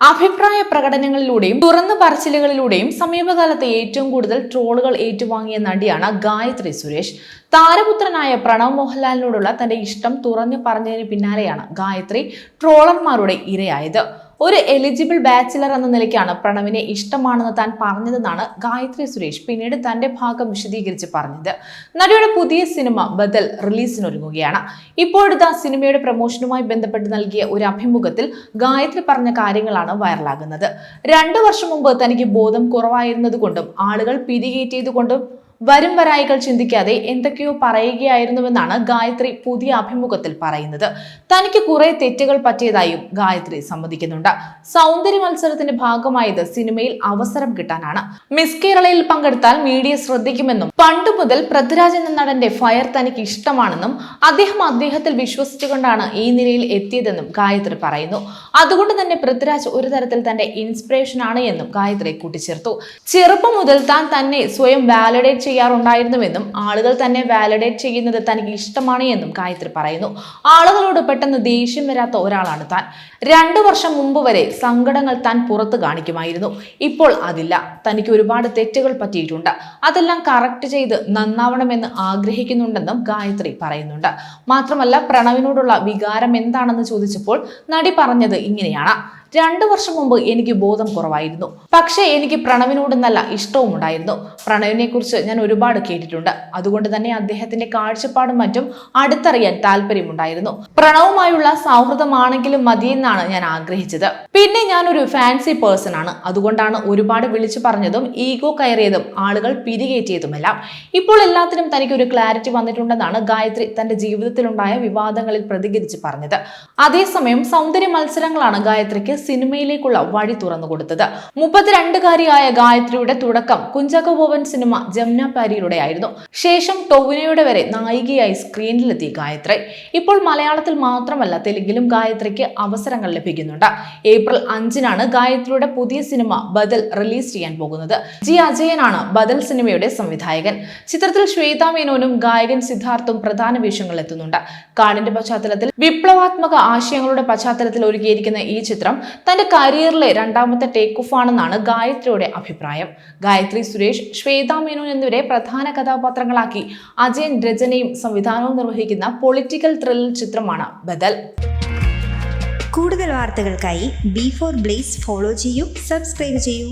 അഭിപ്രായ പ്രകടനങ്ങളിലൂടെയും തുറന്നു പറച്ചിലുകളിലൂടെയും സമീപകാലത്ത് ഏറ്റവും കൂടുതൽ ട്രോളുകൾ ഏറ്റുവാങ്ങിയ നടിയാണ് ഗായത്രി സുരേഷ്. താരപുത്രനായ പ്രണവ് മോഹൻലാലിനോടുള്ള തന്റെ ഇഷ്ടം തുറന്നു പറഞ്ഞതിന് പിന്നാലെയാണ് ഗായത്രി ട്രോളർമാരുടെ ഇരയായത്. ഒരു എലിജിബിൾ ബാച്ചിലർ എന്ന നിലയ്ക്കാണ് പ്രണവിനെ ഇഷ്ടമാണെന്ന് താൻ പറഞ്ഞതെന്നാണ് ഗായത്രി സുരേഷ് പിന്നീട് തന്റെ ഭാഗം വിശദീകരിച്ച് പറഞ്ഞത്. നടിയുടെ പുതിയ സിനിമ ബദൽ റിലീസിനൊരുങ്ങുകയാണ്. ഇപ്പോഴത്തെ സിനിമയുടെ പ്രമോഷനുമായി ബന്ധപ്പെട്ട് നൽകിയ ഒരു അഭിമുഖത്തിൽ ഗായത്രി പറഞ്ഞ കാര്യങ്ങളാണ് വൈറലാകുന്നത്. 2 വർഷം മുമ്പ് തനിക്ക് ബോധം കുറവായിരുന്നതുകൊണ്ടും ആളുകൾ പിരികേറ്റിയതുകൊണ്ടും വരും വരായികൾ ചിന്തിക്കാതെ എന്തൊക്കെയോ പറയുകയായിരുന്നുവെന്നാണ് ഗായത്രി പുതിയ അഭിമുഖത്തിൽ പറയുന്നത്. തനിക്ക് കുറെ തെറ്റുകൾ പറ്റിയതായും ഗായത്രി സമ്മതിക്കുന്നുണ്ട്. സൗന്ദര്യ മത്സരത്തിന്റെ ഭാഗമായത് സിനിമയിൽ അവസരം കിട്ടാനാണ്. മിസ് കേരളയിൽ പങ്കെടുത്താൽ മീഡിയ ശ്രദ്ധിക്കുമെന്നും പണ്ടു മുതൽ പൃഥ്വിരാജ് എന്ന നടന്റെ ഫയർ തനിക്ക് ഇഷ്ടമാണെന്നും അദ്ദേഹത്തിൽ വിശ്വസിച്ചുകൊണ്ടാണ് ഈ നിലയിൽ എത്തിയതെന്നും ഗായത്രി പറയുന്നു. അതുകൊണ്ട് തന്നെ പൃഥ്വിരാജ് ഒരു തരത്തിൽ തന്റെ ഇൻസ്പിറേഷൻ ആണ് എന്നും ഗായത്രി കൂട്ടിച്ചേർത്തു. ചെറുപ്പം മുതൽ താൻ തന്നെ സ്വയം വാലിഡേറ്റ് ചെയ്യാറുണ്ടായിരുന്നുവെന്നും ആളുകൾ തന്നെ വാലിഡേറ്റ് ചെയ്യുന്നത് തനിക്ക് ഇഷ്ടമാണ് എന്നും ഗായത്രി പറയുന്നു. ആളുകളോട് പെട്ടെന്ന് ദേഷ്യം വരാത്ത ഒരാളാണ് താൻ. 2 വർഷം മുമ്പ് വരെ സങ്കടങ്ങൾ താൻ പുറത്ത് കാണിക്കുമായിരുന്നു. ഇപ്പോൾ അതില്ല. തനിക്ക് ഒരുപാട് തെറ്റുകൾ പറ്റിയിട്ടുണ്ട്. അതെല്ലാം കറക്റ്റ് ചെയ്ത് നന്നാവണമെന്ന് ആഗ്രഹിക്കുന്നുണ്ടെന്നും ഗായത്രി പറയുന്നുണ്ട്. മാത്രമല്ല, പ്രണവിനോടുള്ള വികാരം എന്താണെന്ന് ചോദിച്ചപ്പോൾ നടി പറഞ്ഞത് ഇങ്ങനെയാണ്: 2 വർഷം മുമ്പ് എനിക്ക് ബോധം കുറവായിരുന്നു. പക്ഷേ എനിക്ക് പ്രണവിനോട് നല്ല ഇഷ്ടവും ഉണ്ടായിരുന്നു. പ്രണവിനെ കുറിച്ച് ഞാൻ ഒരുപാട് കേട്ടിട്ടുണ്ട്. അതുകൊണ്ട് തന്നെ അദ്ദേഹത്തിന്റെ കാഴ്ചപ്പാടും മറ്റും അടുത്തറിയാൻ താല്പര്യമുണ്ടായിരുന്നു. പ്രണവുമായുള്ള സൗഹൃദമാണെങ്കിലും മതിയെന്നാണ് ഞാൻ ആഗ്രഹിച്ചത്. പിന്നെ ഞാനൊരു ഫാൻസി പേഴ്സൺ ആണ്. അതുകൊണ്ടാണ് ഒരുപാട് വിളിച്ചു പറഞ്ഞതും ഈഗോ കയറിയതും ആളുകൾ പിരികേറ്റിയതുമെല്ലാം. ഇപ്പോൾ എല്ലാത്തിനും തനിക്കൊരു ക്ലാരിറ്റി വന്നിട്ടുണ്ടെന്നാണ് ഗായത്രി തന്റെ ജീവിതത്തിലുണ്ടായ വിവാദങ്ങളിൽ പ്രതികരിച്ച് പറഞ്ഞത്. അതേസമയം സൗന്ദര്യ മത്സരങ്ങളാണ് ഗായത്രിക്ക് സിനിമയിലേക്കുള്ള വഴി തുറന്നു കൊടുത്തത്. 32-കാരിയായ ഗായത്രിയുടെ തുടക്കം കുഞ്ചാക്കോ ബോബൻ സിനിമ ജമുന പാരിയിലൂടെയായിരുന്നു. ശേഷം ടൊവിനോയുടെ വരെ നായികയായി സ്ക്രീനിലെത്തി ഗായത്രി. ഇപ്പോൾ മലയാളത്തിൽ മാത്രമല്ല തെലുങ്കിലും ഗായത്രിക്ക് അവസരങ്ങൾ ലഭിക്കുന്നുണ്ട്. ഏപ്രിൽ 5-നാണ് ഗായത്രിയുടെ പുതിയ സിനിമ ബദൽ റിലീസ് ചെയ്യാൻ പോകുന്നത്. ജി അജയനാണ് ബദൽ സിനിമയുടെ സംവിധായകൻ. ചിത്രത്തിൽ ശ്വേതാ മേനോനും ഗായകൻ സിദ്ധാർത്ഥും പ്രധാന വേഷങ്ങളിൽ എത്തുന്നുണ്ട്. കാടിന്റെ പശ്ചാത്തലത്തിൽ വിപ്ലവാത്മക ആശയങ്ങളുടെ പശ്ചാത്തലത്തിൽ ഒരുക്കിയിരിക്കുന്ന ഈ ചിത്രം തന്റെ കരിയറിലെ 2ാമത്തെ ടേക്ക് ഓഫ് ആണെന്നാണ് ഗായത്രിയുടെ അഭിപ്രായം. ഗായത്രി സുരേഷ്, ശ്വേതാ മേനോൻ എന്നിവരെ പ്രധാന കഥാപാത്രങ്ങളാക്കി അജയൻ രചനയും സംവിധാനവും നിർവഹിക്കുന്ന പൊളിറ്റിക്കൽ ത്രില്ലർ ചിത്രമാണ് ബദൽ. കൂടുതൽ വാർത്തകൾക്കായി B4 Blaze ഫോളോ ചെയ്യൂ, സബ്സ്ക്രൈബ് ചെയ്യൂ.